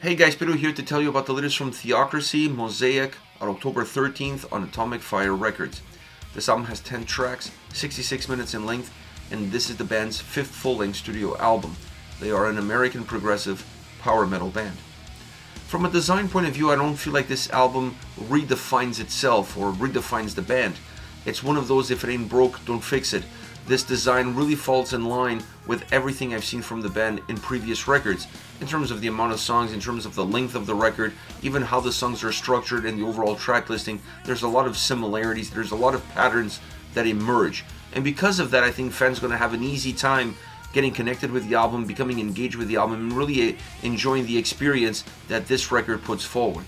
Hey guys, Pedro here to tell you about the latest from Theocracy, Mosaic, on October 13th on Atomic Fire Records. This album has 10 tracks, 66 minutes in length, and this is the band's fifth full-length studio album. They are an American progressive power metal band. From a design point of view, I don't feel like this album redefines itself or redefines the band. It's one of those, if it ain't broke, don't fix it. This design really falls in line with everything I've seen from the band in previous records, in terms of the amount of songs, in terms of the length of the record, even how the songs are structured and the overall track listing. There's a lot of similarities, there's a lot of patterns that emerge. And because of that, I think fans are going to have an easy time getting connected with the album, becoming engaged with the album, and really enjoying the experience that this record puts forward.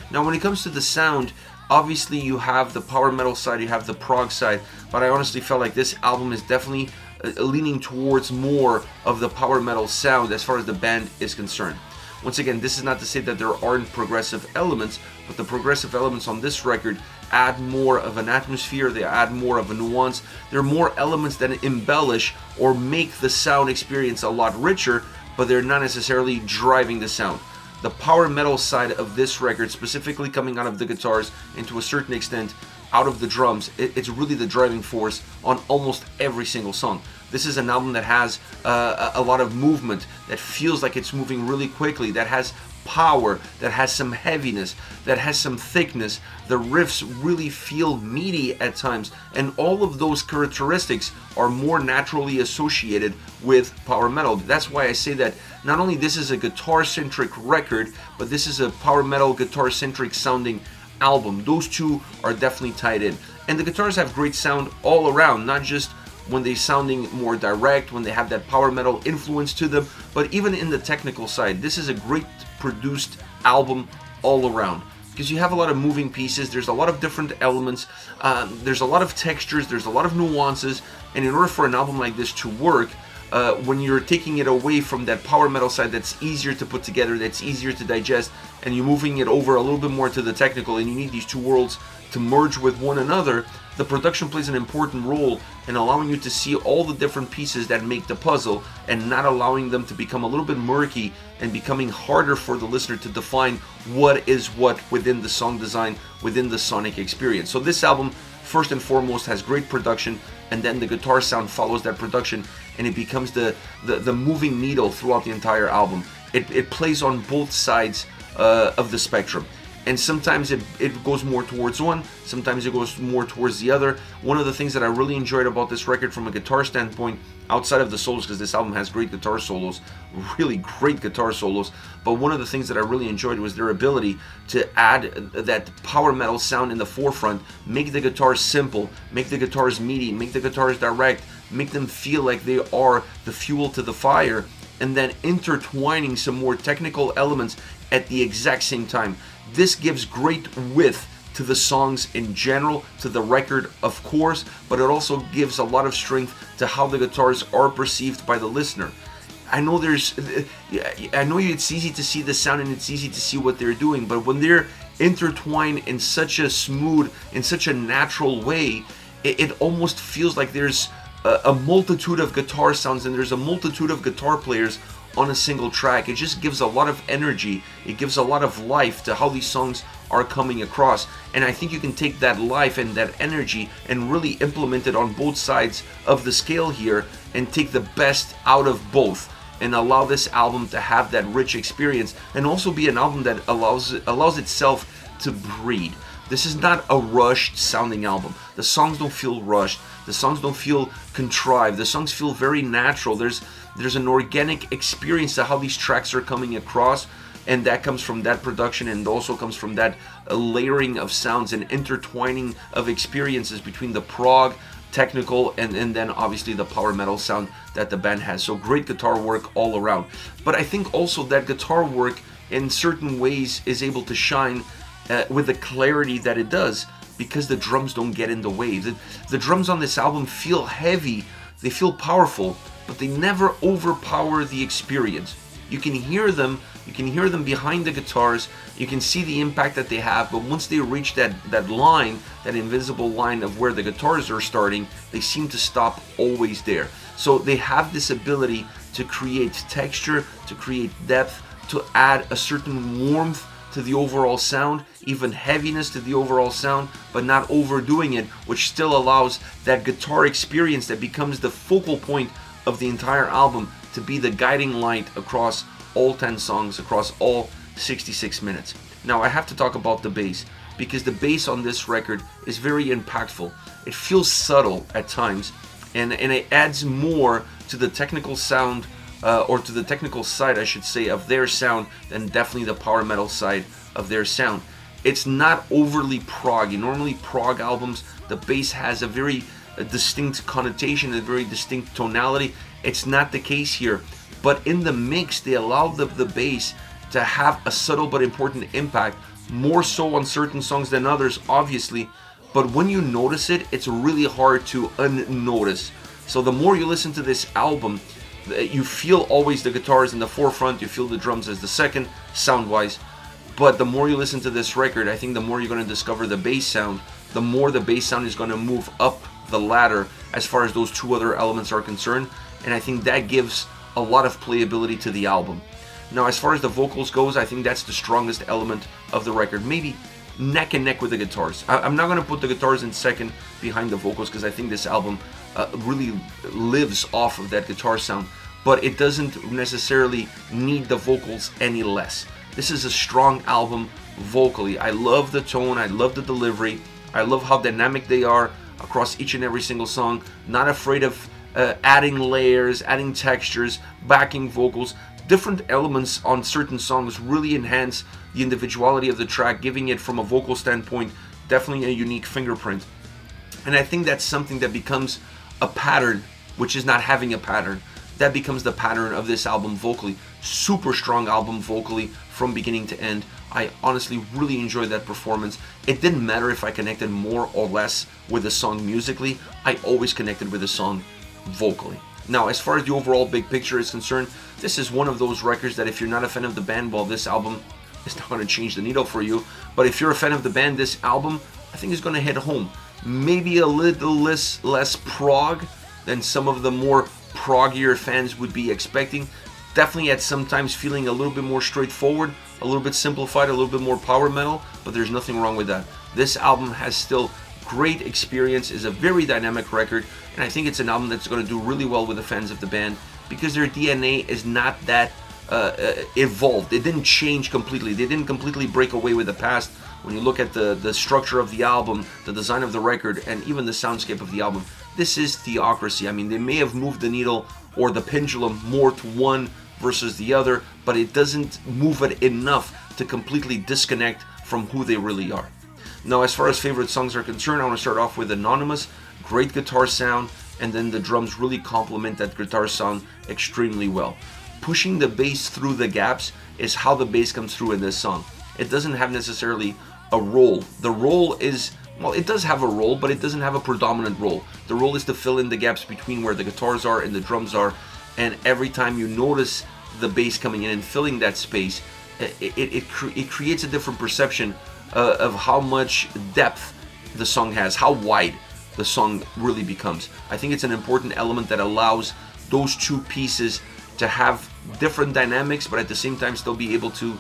Now, when it comes to the sound, obviously you have the power metal side, you have the prog side, but I honestly felt like this album is definitely leaning towards more of the power metal sound as far as the band is concerned. Once again, this is not to say that there aren't progressive elements, but the progressive elements on this record add more of an atmosphere, they add more of a nuance. There are more elements that embellish or make the sound experience a lot richer, but they're not necessarily driving the sound. The power metal side of this record, specifically coming out of the guitars and to a certain extent out of the drums, it's really the driving force on almost every single song. This is an album that has a lot of movement, that feels like it's moving really quickly, that has power, that has some heaviness, that has some thickness. The riffs really feel meaty at times, and all of those characteristics are more naturally associated with power metal. That's why I say that not only this is a guitar-centric record, but this is a power metal guitar-centric sounding album. Those two are definitely tied in. And the guitars have great sound all around, not just when they're sounding more direct, when they have that power metal influence to them, but even in the technical side. This is a great produced album all around, because you have a lot of moving pieces, there's a lot of different elements, there's a lot of textures, there's a lot of nuances, and in order for an album like this to work, when you're taking it away from that power metal side that's easier to put together, that's easier to digest, and you're moving it over a little bit more to the technical, and you need these two worlds to merge with one another, the production plays an important role in allowing you to see all the different pieces that make the puzzle and not allowing them to become a little bit murky and becoming harder for the listener to define what is what within the song design, within the sonic experience. So this album, first and foremost, has great production, and then the guitar sound follows that production, and it becomes the moving needle throughout the entire album. It plays on both sides of the spectrum. And sometimes it goes more towards one, sometimes it goes more towards the other. One of the things that I really enjoyed about this record from a guitar standpoint, outside of the solos, because this album has great guitar solos, really great guitar solos, but one of the things that I really enjoyed was their ability to add that power metal sound in the forefront, make the guitars simple, make the guitars meaty, make the guitars direct, make them feel like they are the fuel to the fire, and then intertwining some more technical elements at the exact same time. This gives great width to the songs in general, to the record of course, but it also gives a lot of strength to how the guitars are perceived by the listener. I know it's easy to see the sound and it's easy to see what they're doing, but when they're intertwined in such a smooth, in such a natural way, it almost feels like there's a multitude of guitar sounds and there's a multitude of guitar players on a single track. It just gives a lot of energy, it gives a lot of life to how these songs are coming across, and I think you can take that life and that energy and really implement it on both sides of the scale here and take the best out of both and allow this album to have that rich experience and also be an album that allows itself to breathe. This is not a rushed sounding album. The songs don't feel rushed. The songs don't feel contrived. The songs feel very natural. There's an organic experience to how these tracks are coming across, and that comes from that production and also comes from that layering of sounds and intertwining of experiences between the prog, technical, and then obviously the power metal sound that the band has. So great guitar work all around. But I think also that guitar work in certain ways is able to shine with the clarity that it does, because the drums don't get in the way. The drums on this album feel heavy, they feel powerful, but they never overpower the experience. You can hear them behind the guitars, you can see the impact that they have, but once they reach that line, that invisible line of where the guitars are starting, they seem to stop always there. So they have this ability to create texture, to create depth, to add a certain warmth to the overall sound, even heaviness to the overall sound, but not overdoing it, which still allows that guitar experience that becomes the focal point of the entire album to be the guiding light across all 10 songs, across all 66 minutes. Now I have to talk about the bass, because the bass on this record is very impactful. It feels subtle at times, and it adds more to the technical sound, or to the technical side, I should say, of their sound than definitely the power metal side of their sound. It's not overly proggy. Normally prog albums, the bass has a very distinct connotation, a very distinct tonality. It's not the case here, but in the mix they allow the bass to have a subtle but important impact, more so on certain songs than others, obviously, but when you notice it, it's really hard to unnotice. So the more you listen to this album, you feel always the guitars in the forefront, you feel the drums as the second, sound-wise, but the more you listen to this record, I think the more you're going to discover the bass sound, the more the bass sound is going to move up the ladder as far as those two other elements are concerned, and I think that gives a lot of playability to the album. Now, as far as the vocals goes, I think that's the strongest element of the record, maybe neck and neck with the guitars. I'm not going to put the guitars in second behind the vocals, because I think this album really lives off of that guitar sound, but it doesn't necessarily need the vocals any less. This is a strong album vocally. I love the tone, I love the delivery, I love how dynamic they are across each and every single song, not afraid of adding layers, adding textures, backing vocals. Different elements on certain songs really enhance the individuality of the track, giving it, from a vocal standpoint, definitely a unique fingerprint. And I think that's something that becomes a pattern, which is not having a pattern. That becomes the pattern of this album vocally. Super strong album vocally from beginning to end. I honestly really enjoyed that performance. It didn't matter if I connected more or less with the song musically. I always connected with the song vocally. Now, as far as the overall big picture is concerned, this is one of those records that if you're not a fan of the band, well, this album is not going to change the needle for you. But if you're a fan of the band, this album, I think, is going to hit home. Maybe a little less prog than some of the more proggier fans would be expecting. Definitely at sometimes feeling a little bit more straightforward, a little bit simplified, a little bit more power metal, but there's nothing wrong with that. This album has still great experience, is a very dynamic record, and I think it's an album that's going to do really well with the fans of the band, because their DNA is not that evolved. It didn't change completely. They didn't completely break away with the past. When you look at the structure of the album, the design of the record, and even the soundscape of the album, this is Theocracy. I mean, they may have moved the needle or the pendulum more to one versus the other, but it doesn't move it enough to completely disconnect from who they really are. Now, as far as favorite songs are concerned, I want to start off with Anonymus. Great guitar sound, and then the drums really complement that guitar sound extremely well. Pushing the bass through the gaps is how the bass comes through in this song. It doesn't have necessarily a role. The role is, well, it does have a role, but it doesn't have a predominant role. The role is to fill in the gaps between where the guitars are and the drums are, and every time you notice the bass coming in and filling that space, it creates a different perception of how much depth the song has, how wide the song really becomes. I think it's an important element that allows those two pieces to have different dynamics, but at the same time still be able to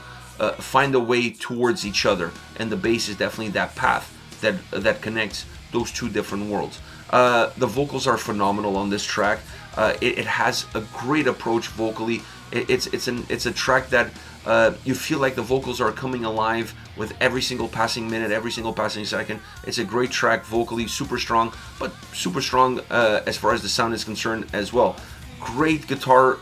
find a way towards each other, and the bass is definitely that path that connects those two different worlds. The vocals are phenomenal on this track. It has a great approach vocally. It's a track that you feel like the vocals are coming alive with every single passing minute, every single passing second. It's a great track vocally, super strong, but super strong as far as the sound is concerned as well. Great guitar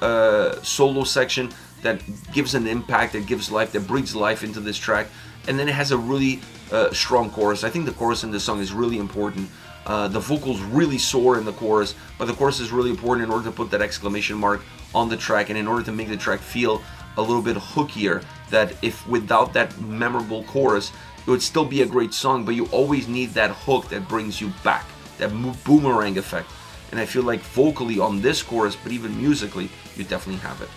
solo section that gives an impact, that gives life, that breathes life into this track. And then it has a really strong chorus. I think the chorus in this song is really important. The vocals really soar in the chorus, but the chorus is really important in order to put that exclamation mark on the track, and in order to make the track feel a little bit hookier, that if without that memorable chorus, it would still be a great song, but you always need that hook that brings you back, that boomerang effect. And I feel like vocally on this chorus, but even musically, you definitely have it.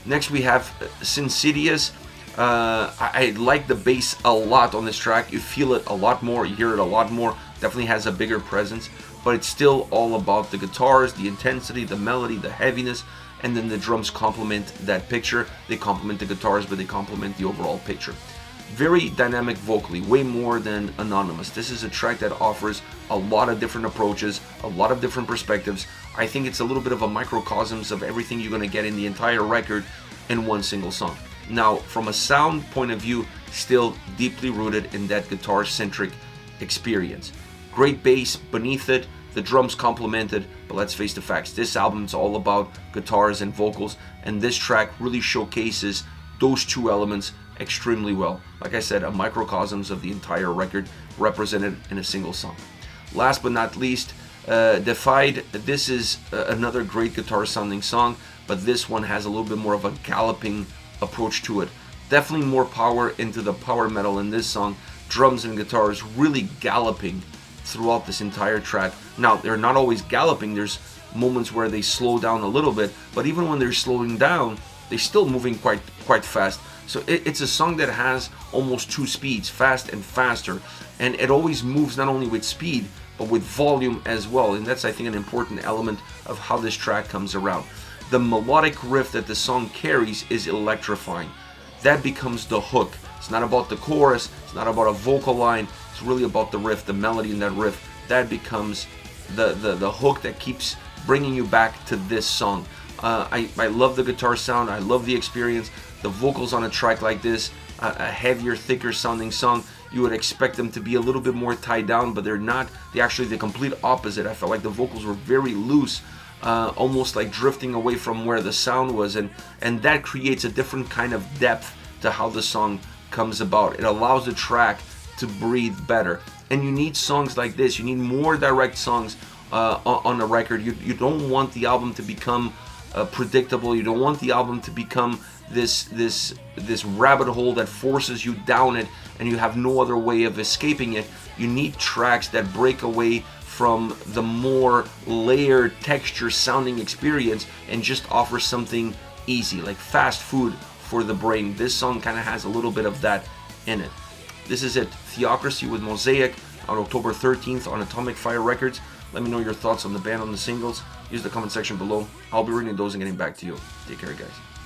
Next we have Sinsidious. I like the bass a lot on this track. You feel it a lot more, you hear it a lot more. Definitely has a bigger presence, but it's still all about the guitars, the intensity, the melody, the heaviness. and then the drums complement that picture. They complement the guitars, but they complement the overall picture. Very dynamic vocally, way more than Anonymous. This is a track that offers a lot of different approaches, a lot of different perspectives. I think it's a little bit of a microcosms of everything you're going to get in the entire record in one single song. Now, from a sound point of view, still deeply rooted in that guitar-centric experience. Great bass beneath it, the drums complemented, but let's face the facts. This album's all about guitars and vocals, and this track really showcases those two elements extremely well. Like I said, a microcosms of the entire record represented in a single song. Last but not least, Deified. This is another great guitar sounding song, but this one has a little bit more of a galloping approach to it. Definitely more power into the power metal in this song. Drums and guitars really galloping throughout this entire track. Now, they're not always galloping. There's moments where they slow down a little bit, but even when they're slowing down, they're still moving quite fast. So it's a song that has almost two speeds, fast and faster, and it always moves not only with speed but with volume as well, and that's, I think, an important element of how this track comes around. The melodic riff that the song carries is electrifying. That becomes the hook. It's not about the chorus, it's not about a vocal line, it's really about the riff, the melody in that riff. That becomes the hook that keeps bringing you back to this song. I love the guitar sound, I love the experience. The vocals on a track like this, a heavier, thicker sounding song, you would expect them to be a little bit more tied down, but they're not. They're actually the complete opposite. I felt like the vocals were very loose, almost like drifting away from where the sound was, and that creates a different kind of depth to how the song comes about. It allows the track to breathe better, and you need songs like this. You need more direct songs on a record. You don't want the album to become predictable. You don't want the album to become this rabbit hole that forces you down it and you have no other way of escaping it. You need tracks that break away from the more layered texture sounding experience and just offer something easy, like fast food for the brain. This song kind of has a little bit of that in it. This is it, Theocracy with Mosaic, on October 13th on Atomic Fire Records. Let me know your thoughts on the band, on the singles. Use the comment section below. I'll be reading those and getting back to you. Take care, guys.